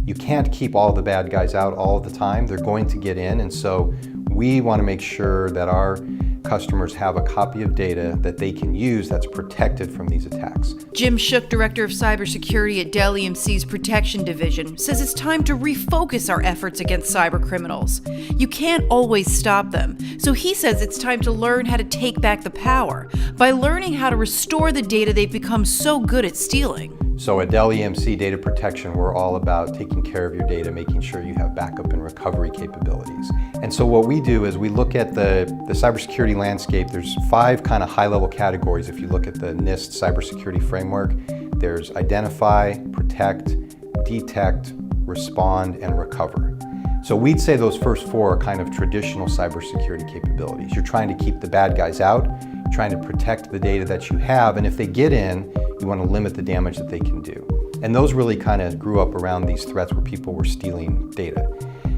You can't keep all the bad guys out all the time. They're going to get in, and so we want to make sure that our customers have a copy of data that they can use that's protected from these attacks. Jim Shook, Director of Cybersecurity at Dell EMC's Protection Division, says it's time to refocus our efforts against cyber criminals. You can't always stop them, so he says it's time to learn how to take back the power by learning how to restore the data they've become so good at stealing. So at Dell EMC Data Protection, we're all about taking care of your data, making sure you have backup and recovery capabilities. And so what we do is we look at the cybersecurity landscape. There's 5 kind of high-level categories if you look at the NIST cybersecurity framework. There's identify, protect, detect, respond, and recover. So we'd say those first 4 are kind of traditional cybersecurity capabilities. You're trying to keep the bad guys out, trying to protect the data that you have, and if they get in, you want to limit the damage that they can do. And those really kind of grew up around these threats where people were stealing data.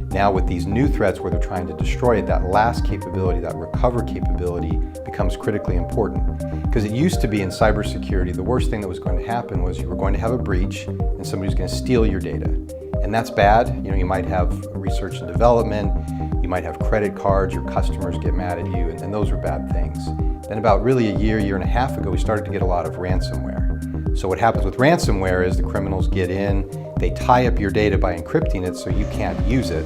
Now with these new threats where they're trying to destroy it, that last capability, that recover capability, becomes critically important. Because it used to be in cybersecurity, the worst thing that was going to happen was you were going to have a breach and somebody's going to steal your data. And that's bad. You know, you might have research and development, you might have credit cards, your customers get mad at you, and those are bad things. Then about really a year and a half ago, we started to get a lot of ransomware. So what happens with ransomware is the criminals get in, they tie up your data by encrypting it so you can't use it,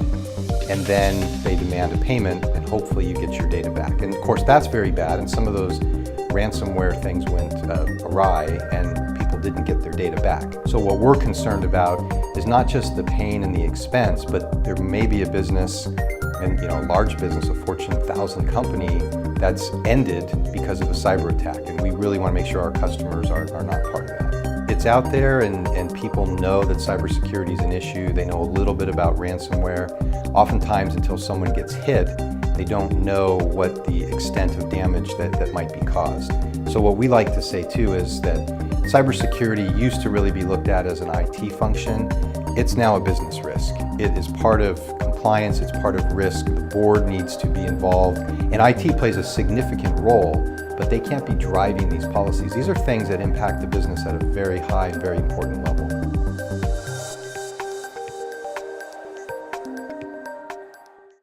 and then they demand a payment and hopefully you get your data back. And of course that's very bad, and some of those ransomware things went awry and people didn't get their data back. So what we're concerned about is not just the pain and the expense, but there may be a business, and a large business, a Fortune 1000 company, that's ended because of a cyber attack, and we really want to make sure our customers are not part of that. It's out there, and people know that cybersecurity is an issue. They know a little bit about ransomware. Oftentimes, until someone gets hit, they don't know what the extent of damage that might be caused. So what we like to say too is that cybersecurity used to really be looked at as an IT function. It's now a business risk. It is part of compliance, it's part of risk. The board needs to be involved, and IT plays a significant role, but they can't be driving these policies. These are things that impact the business at a very high, very important level.